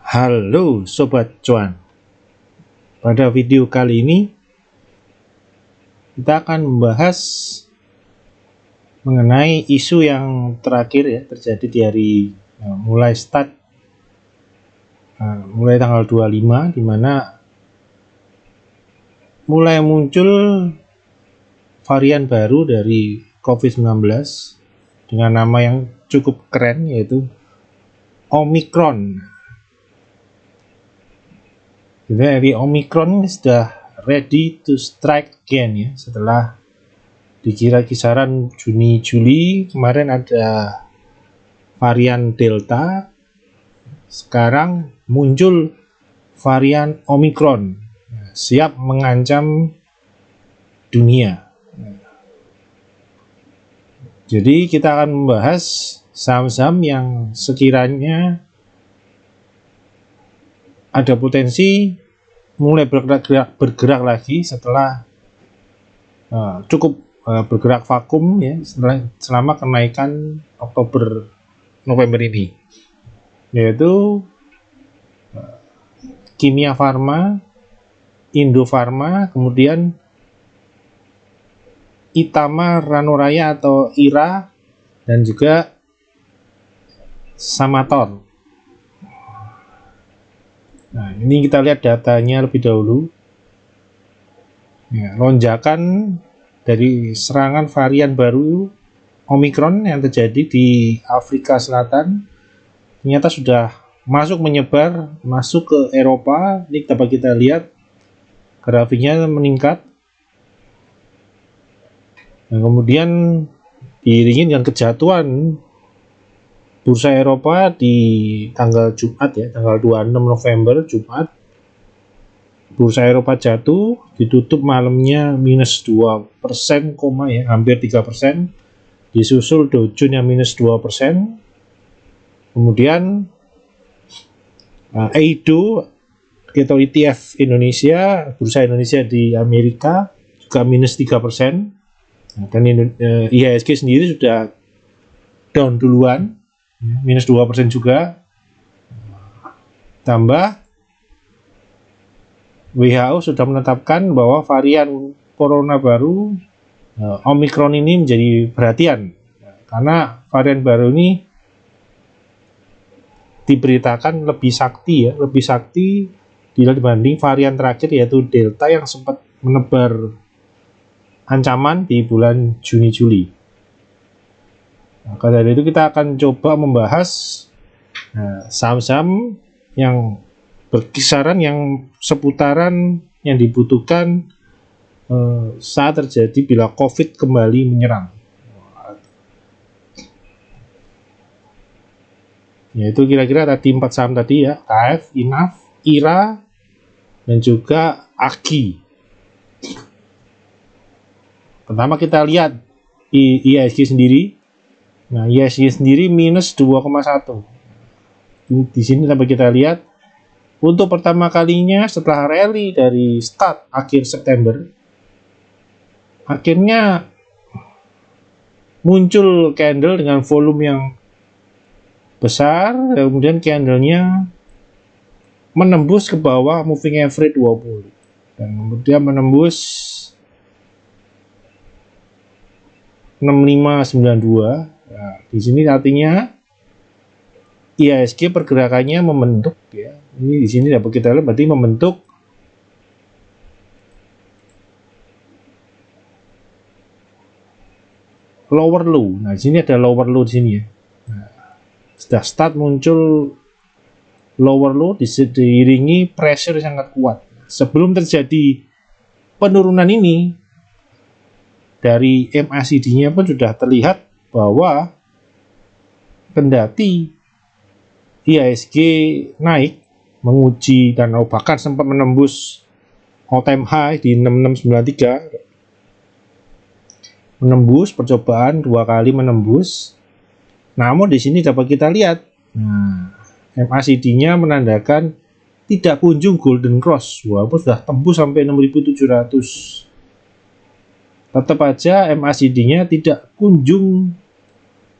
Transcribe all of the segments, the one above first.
Halo Sobat Cuan, pada video kali ini kita akan membahas mengenai isu yang terakhir ya terjadi di hari mulai tanggal 25, di mana mulai muncul varian baru dari COVID-19 dengan nama yang cukup keren, yaitu Omicron. Jadi Omicron sudah ready to strike again ya, setelah dikira kisaran Juni-Juli kemarin ada varian Delta, sekarang muncul varian Omicron siap mengancam dunia. Jadi kita akan membahas saham-saham yang sekiranya ada potensi mulai bergerak lagi setelah cukup bergerak vakum ya selama kenaikan Oktober November ini, yaitu Kimia Farma, Indofarma, kemudian Itama Ranuraya atau IRA, dan juga Samator. Nah, ini kita lihat datanya lebih dahulu. Ya, lonjakan dari serangan varian baru Omicron yang terjadi di Afrika Selatan ternyata sudah menyebar masuk ke Eropa. Ini dapat kita lihat grafiknya meningkat. Dan kemudian diiringi dengan kejatuhan bursa Eropa di tanggal Jumat ya, tanggal 26 November Jumat. Bursa Eropa jatuh, ditutup malamnya minus 2%, hampir 3%. Disusul Dow Jones yang minus 2%. Kemudian EIDO atau ETF Indonesia, bursa Indonesia di Amerika juga minus 3%. Dan IHSG sendiri sudah down duluan, minus 2% juga. Tambah WHO sudah menetapkan bahwa varian corona baru Omicron ini menjadi perhatian, karena varian baru ini diberitakan lebih sakti dibanding varian terakhir yaitu Delta yang sempat menebar ancaman di bulan Juni-Juli. Maka dari itu kita akan coba membahas saham-saham yang berkisaran yang seputaran yang dibutuhkan saat terjadi bila COVID kembali menyerang. Yaitu kira-kira tadi 4 saham tadi ya, KF, INAF, IRA, dan juga AGI. Pertama kita lihat IHSG sendiri. Nah, IHSG sendiri minus 2,1. Di sini dapat kita lihat untuk pertama kalinya setelah rally dari start akhir September, akhirnya muncul candle dengan volume yang besar, kemudian candlenya menembus ke bawah moving average 20 dan kemudian menembus 6592. Nah, di sini artinya IHSG pergerakannya membentuk ya. Ini di sini dapat kita lihat berarti membentuk lower low. Nah, di sini ada lower low di sini ya. Nah, sudah start muncul lower low diiringi pressure sangat kuat. Sebelum terjadi penurunan ini, dari MACD-nya pun sudah terlihat bahwa kendati IHSG naik menguji dan bahkan sempat menembus all time high di 6693, menembus percobaan 2 kali menembus. Namun di sini dapat kita lihat, MACD-nya menandakan tidak kunjung golden cross, walaupun sudah tembus sampai 6700. Tetap aja MACD-nya tidak kunjung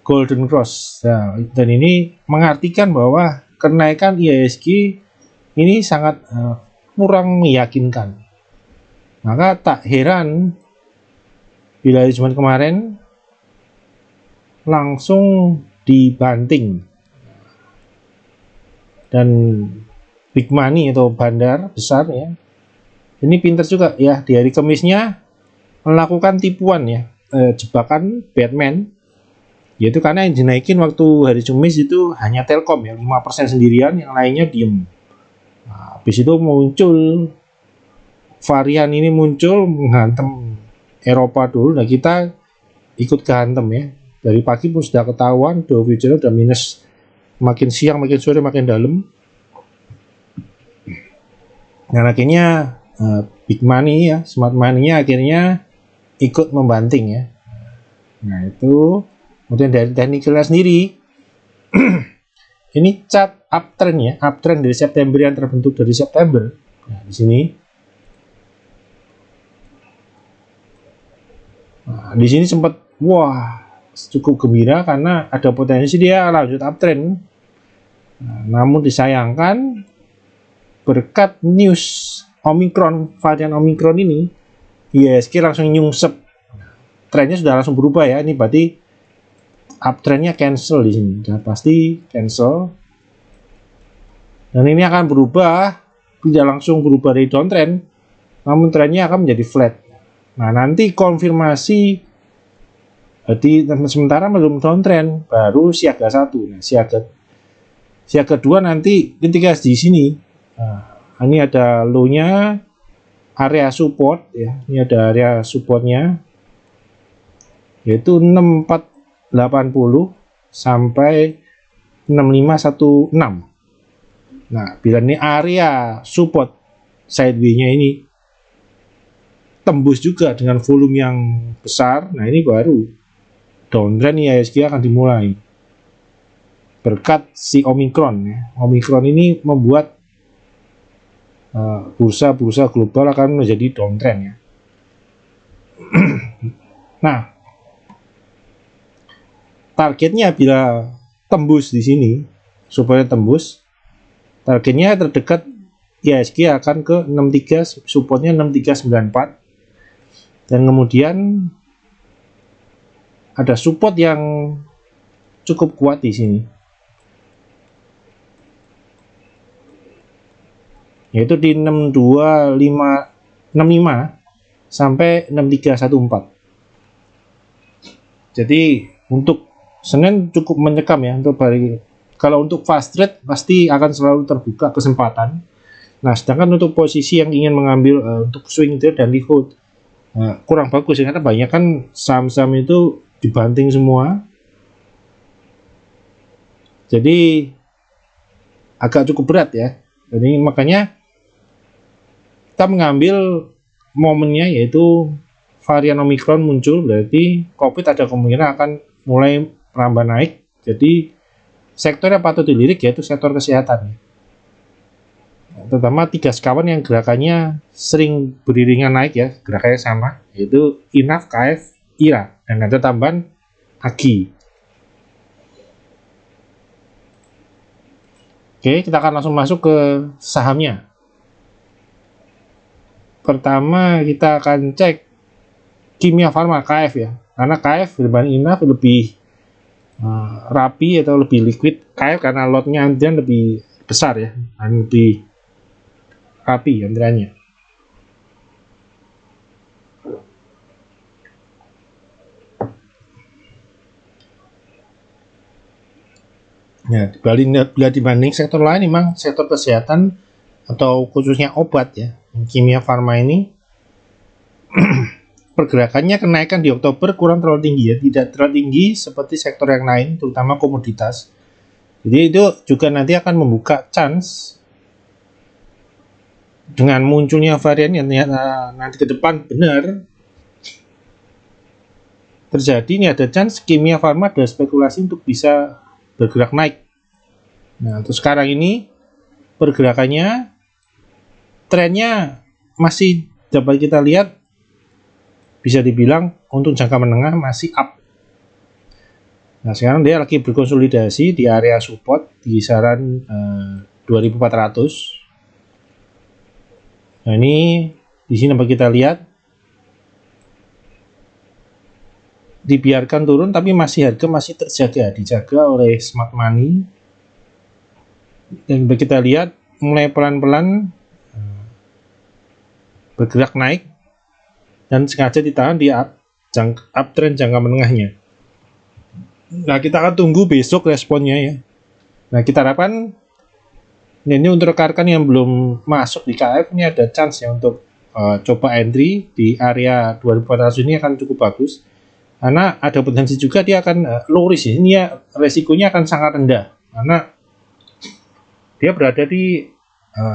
golden cross. Nah, dan ini mengartikan bahwa kenaikan IHSG ini sangat kurang meyakinkan. Maka tak heran bila hari Jumat kemarin langsung dibanting. Dan big money atau bandar besar ya, ini pinter juga ya, di hari Kamisnya melakukan tipuan ya, jebakan Batman, yaitu karena yang dinaikin waktu hari Kamis itu hanya Telkom ya, 5% sendirian, yang lainnya diem. Nah, habis itu muncul varian ini, muncul menghantam Eropa dulu. Nah, kita ikut kehantem ya, dari pagi pun sudah ketahuan Dow Future udah minus, makin siang makin sore makin dalam. Dan akhirnya big money ya, smart money-nya akhirnya ikut membanting ya. Nah itu kemudian dari teknikalnya sendiri ini chart uptrend ya, uptrend dari September yang terbentuk dari September. Nah di sini, di sini sempat cukup gembira karena ada potensi dia lanjut uptrend. Nah, namun disayangkan berkat news Omicron, varian Omicron ini, IHSG langsung nyungsep. Trennya sudah langsung berubah ya. Ini berarti uptrendnya cancel di sini. Sudah pasti cancel. Dan ini akan berubah, tidak langsung berubah dari downtrend, namun trennya akan menjadi flat. Nah, nanti konfirmasi, jadi sementara belum downtrend, baru siaga 1. Nah, siaga 2 nanti ketika di sini. Nah, ini ada low-nya, area support ya. Ini ada area supportnya, yaitu 6480 sampai 6516. Nah, bila ini area support sideway-nya ini tembus juga dengan volume yang besar, nah ini baru downtrend IHSG akan dimulai. Berkat si Omicron ya. Omicron ini membuat bursa-bursa global akan menjadi downtrend ya. Nah, targetnya bila tembus di sini, supaya tembus, targetnya terdekat IHSG akan ke 63, supportnya 6394, dan kemudian ada support yang cukup kuat di sini, yaitu di 65 sampai 6314. Jadi untuk Senin cukup menyekam ya untuk hari. Kalau untuk fast trade pasti akan selalu terbuka kesempatan. Nah, sedangkan untuk posisi yang ingin mengambil untuk swing trade dan liquid kurang bagus ya, karena banyak kan saham-saham itu dibanting semua. Jadi agak cukup berat ya. Jadi makanya kita mengambil momennya, yaitu varian Omicron muncul, berarti COVID ada kemungkinan akan mulai merambah naik. Jadi sektor yang patut dilirik yaitu sektor kesehatan, terutama 3 sekawan yang gerakannya sering beriringan naik ya, gerakannya sama, yaitu INAF, KF, IRA, dan ada tambahan AGI. Oke, kita akan langsung masuk ke sahamnya. Pertama kita akan cek Kimia Farma, KF ya, karena KF dibanding INAF lebih rapi atau lebih liquid. KF karena lotnya antrian lebih besar ya, dan lebih rapi antriannya. Ya, bila dibanding sektor lain, memang sektor kesehatan atau khususnya obat ya, Kimia Farma ini pergerakannya kenaikan di Oktober kurang terlalu tinggi ya, tidak terlalu tinggi seperti sektor yang lain, terutama komoditas. Jadi itu juga nanti akan membuka chance dengan munculnya varian yang nanti ke depan benar terjadi. Ini ada chance Kimia Farma ada spekulasi untuk bisa bergerak naik. Nah, untuk sekarang ini pergerakannya, trennya masih dapat kita lihat, bisa dibilang untuk jangka menengah masih up. Nah, sekarang dia lagi berkonsolidasi di area support di kisaran 2400. Nah, ini di sini dapat kita lihat dibiarkan turun tapi harga masih dijaga oleh smart money. Dan kita lihat mulai pelan-pelan bergerak naik dan sengaja ditahan di uptrend jangka menengahnya. Nah, kita akan tunggu besok responnya ya. Nah, kita harapkan ini untuk rekan-rekan yang belum masuk di KF, ini ada chance ya untuk coba entry di area 2400 ini akan cukup bagus. Karena ada potensi juga dia akan low risk. Ini ya resikonya akan sangat rendah karena dia berada di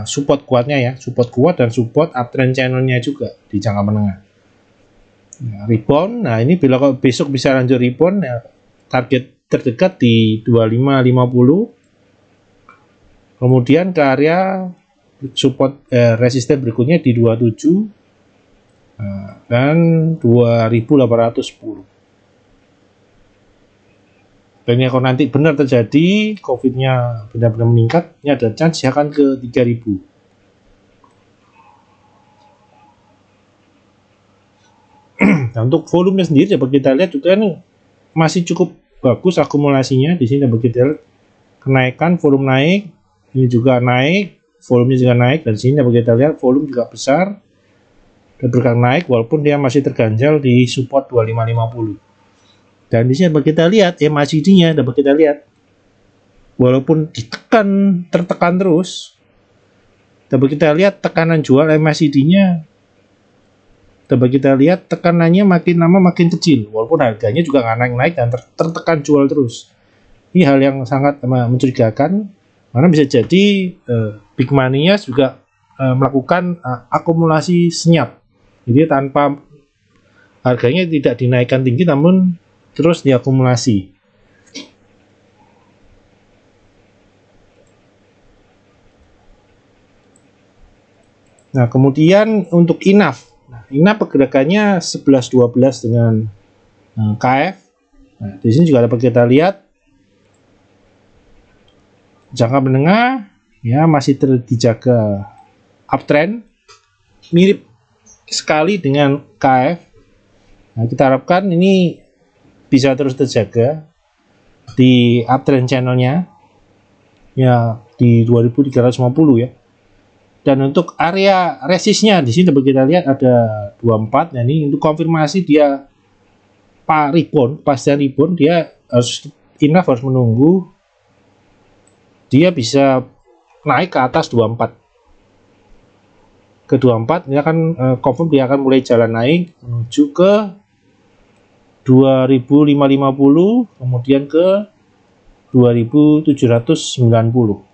support kuatnya ya, support kuat dan support uptrend channelnya juga di jangka menengah. Nah, rebound, nah ini bila besok bisa lanjut rebound ya, target terdekat di 2550, kemudian ke area support resisten berikutnya di 27 dan 2810. Dan ini kalau nanti benar terjadi COVID-nya benar-benar meningkat, ini ada chance akan ke 3000. Nah, untuk volumenya sendiri dapat kita lihat juga nih masih cukup bagus akumulasinya. Di sini dapat kita lihat kenaikan volume naik, ini juga naik, volumenya juga naik, dan di sini dapat kita lihat volume juga besar dan bergerak naik walaupun dia masih terganjal di support 2550. Dan di sini dapat kita lihat MACD-nya dapat kita lihat walaupun tertekan terus, dapat kita lihat tekanan jual MACD-nya dapat kita lihat tekanannya makin lama makin kecil walaupun harganya juga nggak naik-naik dan tertekan jual terus. Ini hal yang sangat mencurigakan karena bisa jadi big money-nya juga melakukan akumulasi senyap. Jadi tanpa harganya tidak dinaikkan tinggi namun terus diakumulasi. Nah, kemudian untuk INAF. Nah, INAF pergerakannya 11-12 dengan KF. Nah, di sini juga dapat kita lihat jangka menengah ya masih dijaga uptrend mirip sekali dengan KF. Nah, kita harapkan ini bisa terus terjaga di uptrend channelnya ya di 2350 ya. Dan untuk area resistnya di sini dapat kita lihat ada 24. Nah, ini untuk konfirmasi dia pasca rebound dia INAF harus menunggu dia bisa naik ke atas 24. Ke 24 ini akan confirm dia akan mulai jalan naik menuju ke 2550 kemudian ke 2790.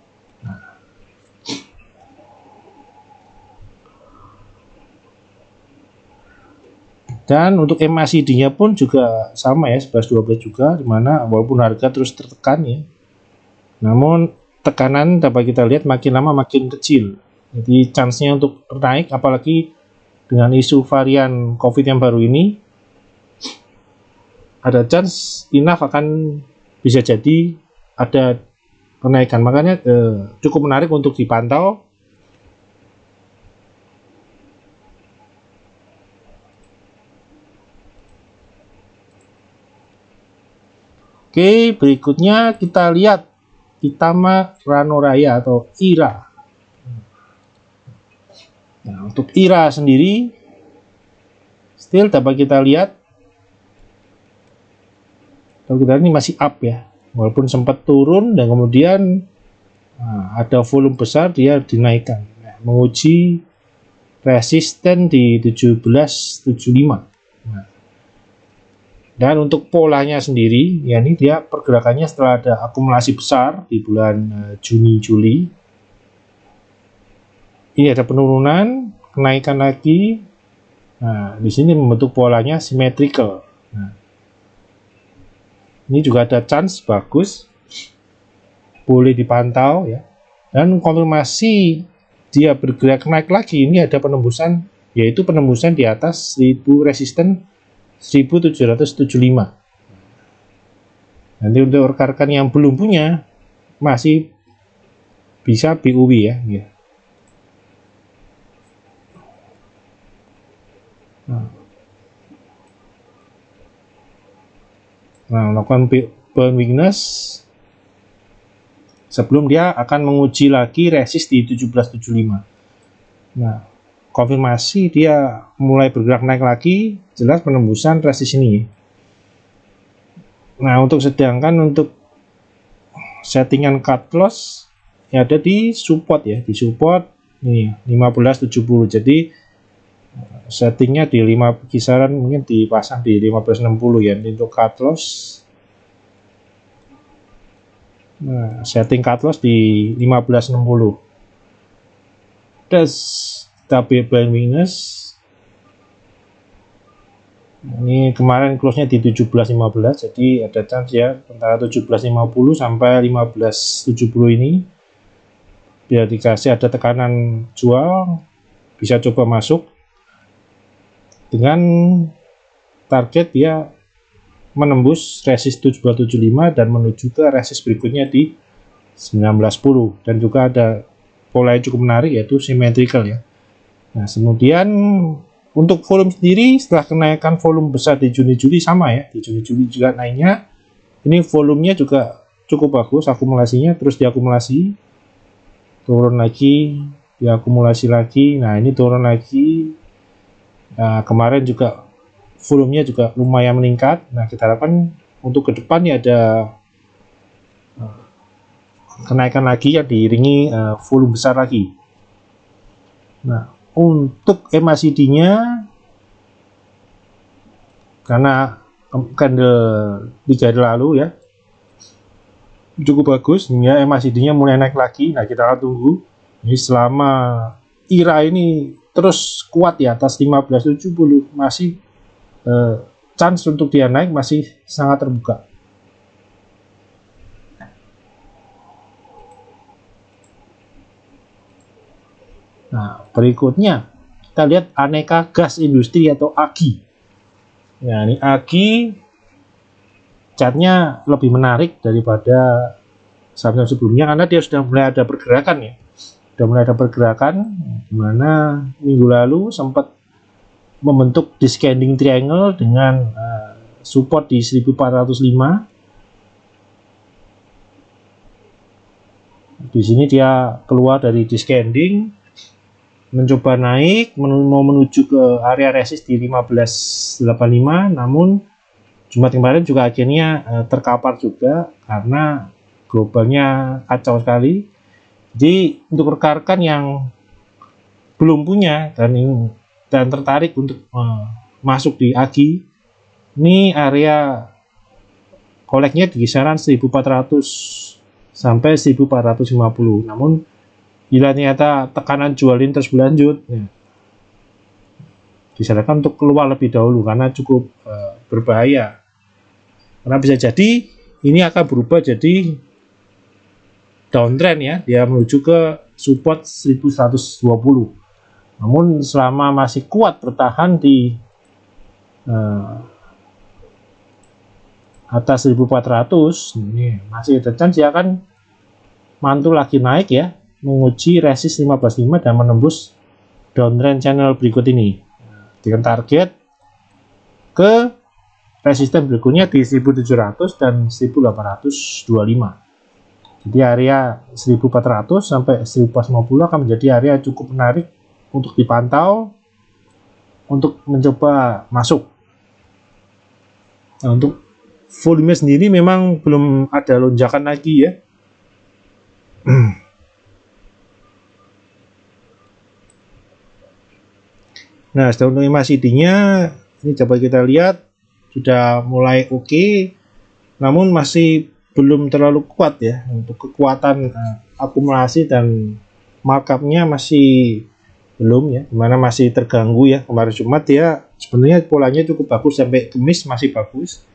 Dan untuk MACD-nya pun juga sama ya 11-12 juga, dimana walaupun harga terus tertekan ya, namun tekanan dapat kita lihat makin lama makin kecil. Jadi chance-nya untuk naik apalagi dengan isu varian COVID yang baru ini, ada chance INAF akan bisa jadi ada kenaikan. Makanya cukup menarik untuk dipantau. Oke, berikutnya kita lihat Itama Rano Raya atau IRA. Nah, untuk IRA sendiri still dapat kita lihat ini masih up ya, walaupun sempat turun dan kemudian ada volume besar dia dinaikkan, menguji resisten di 1775. Dan untuk polanya sendiri, ya ini dia pergerakannya setelah ada akumulasi besar di bulan Juni-Juli. Ini ada penurunan, kenaikan lagi. Nah, di sini membentuk polanya symmetrical. Nah, ini juga ada chance bagus, boleh dipantau ya. Dan konfirmasi dia bergerak naik lagi, ini ada penembusan, yaitu penembusan di atas 1000 resisten 1775. Nanti untuk rekan-rekan yang belum punya masih bisa BUW ya. Nah, melakukan burn weakness sebelum dia akan menguji lagi resist di 1775. Nah, konfirmasi dia mulai bergerak naik lagi, jelas penembusan resist ini. Nah, sedangkan untuk settingan cut loss yang ada di support ya, di support nih 1570. Jadi settingnya di 5 kisaran, mungkin dipasang di 1560 ya untuk cut loss. Nah, setting cut loss di 1560. Terus tapi burn weakness ini kemarin close-nya di 1715, jadi ada chance ya antara 1750 sampai 1570 ini biar dikasih ada tekanan jual, bisa coba masuk dengan target ya menembus resist 1775 dan menuju ke resist berikutnya di 1910, dan juga ada pola yang cukup menarik yaitu symmetrical ya. Nah, kemudian untuk volume sendiri setelah kenaikan volume besar di Juni-Juli sama ya, di Juni-Juli juga naiknya. Ini volumenya juga cukup bagus, akumulasinya terus diakumulasi, turun lagi, diakumulasi lagi. Nah, ini turun lagi. Nah, kemarin juga volumenya juga lumayan meningkat. Nah, kita harapkan untuk ke depan ya ada kenaikan lagi ya diiringi volume besar lagi. Nah, untuk MACD-nya karena candle 3 hari lalu ya cukup bagus, hingga MACD-nya mulai naik lagi. Nah, kita akan tunggu ini selama IRA ini terus kuat di atas 1570, masih chance untuk dia naik masih sangat terbuka. Nah, berikutnya kita lihat aneka gas industri atau AGI. Nah, ini AGI chartnya lebih menarik daripada saham sebelumnya karena dia sudah mulai ada pergerakan ya. Sudah mulai ada pergerakan, dimana minggu lalu sempat membentuk descending triangle dengan support di 1405. Di sini dia keluar dari descending, mencoba naik, mau menuju ke area resist di 1585, namun Jumat kemarin juga akhirnya terkapar juga karena globalnya kacau sekali. Jadi untuk rekan-rekan yang belum punya dan tertarik untuk masuk di AGI, ini area koleknya di kisaran 1400 sampai 1450. Namun bila ternyata tekanan jualin terus berlanjut, ya, disarankan untuk keluar lebih dahulu karena cukup berbahaya. Karena bisa jadi ini akan berubah jadi downtrend ya, dia menuju ke support 1120. Namun selama masih kuat bertahan di atas 1400, ini masih ada chance ya kan mantul lagi naik ya, menguji resist 155 dan menembus downtrend channel berikut ini dengan target ke resisten berikutnya di 1700 dan 1825. Jadi area 1400 sampai 1450 akan menjadi area cukup menarik untuk dipantau untuk mencoba masuk. Nah, untuk volume sendiri memang belum ada lonjakan lagi ya. Nah, setelah untuk MACD-nya ini coba kita lihat sudah mulai oke, namun masih belum terlalu kuat ya. Untuk kekuatan akumulasi dan markupnya masih belum ya, dimana masih terganggu ya. Kemarin Jumat ya sebenarnya polanya cukup bagus, sampai Kamis masih bagus.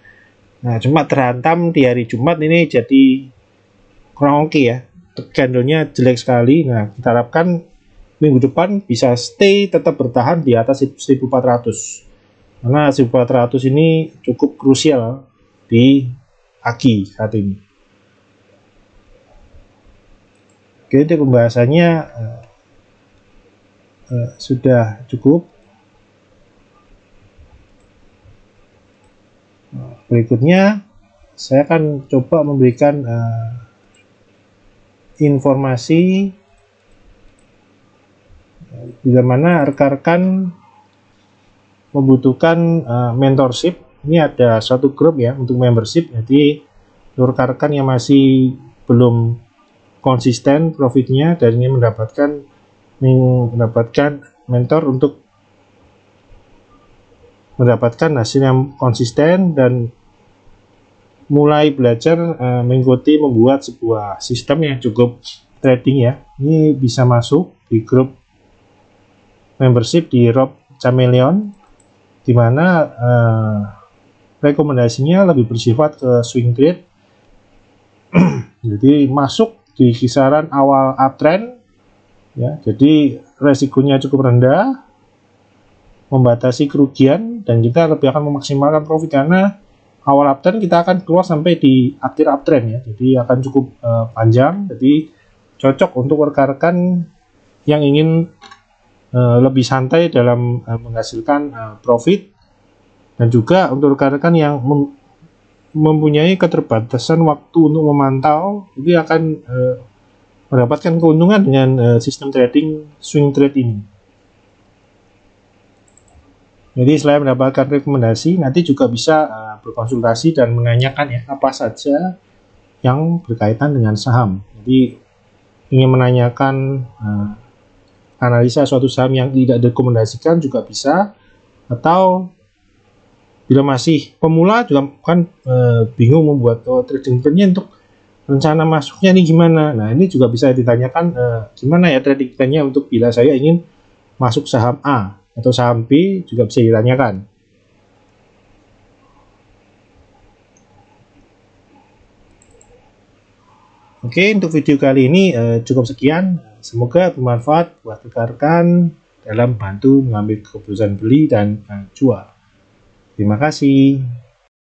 Nah, cuma terhantam di hari Jumat ini jadi kurang oke ya, candlenya jelek sekali. Nah, kita harapkan minggu depan bisa stay tetap bertahan di atas 1400, karena 1400 ini cukup krusial di pagi saat ini. Oke, untuk pembahasannya sudah cukup. Berikutnya saya akan coba memberikan informasi bila mana rekan-rekan membutuhkan mentorship. Ini ada satu grup ya untuk membership. Jadi rekan-rekan yang masih belum konsisten profitnya dan ingin mendapatkan mentor untuk mendapatkan hasil yang konsisten dan mulai belajar mengikuti membuat sebuah sistem yang cukup trading ya. Ini bisa masuk di grup membership di Rob Chameleon, di mana rekomendasinya lebih bersifat ke swing trade. Jadi masuk di kisaran awal uptrend ya, jadi resikonya cukup rendah, membatasi kerugian, dan kita lebih akan memaksimalkan profit karena awal uptrend kita akan keluar sampai di akhir uptrend ya, jadi akan cukup panjang. Jadi cocok untuk rekan-rekan yang ingin lebih santai dalam menghasilkan profit, dan juga untuk rekan-rekan yang mempunyai keterbatasan waktu untuk memantau, itu akan mendapatkan keuntungan dengan sistem trading swing trade ini. Jadi selain mendapatkan rekomendasi, nanti juga bisa berkonsultasi dan menanyakan ya apa saja yang berkaitan dengan saham. Jadi ingin menanyakan analisa suatu saham yang tidak direkomendasikan juga bisa, atau bila masih pemula juga kan bingung membuat trading plan-nya untuk rencana masuknya ini gimana. Nah, ini juga bisa ditanyakan gimana ya trading plan-nya untuk bila saya ingin masuk saham A atau saham B, juga bisa ditanyakan. Oke, untuk video kali ini cukup sekian. Semoga bermanfaat buat rekan-rekan dalam bantu mengambil keputusan beli dan jual. Terima kasih.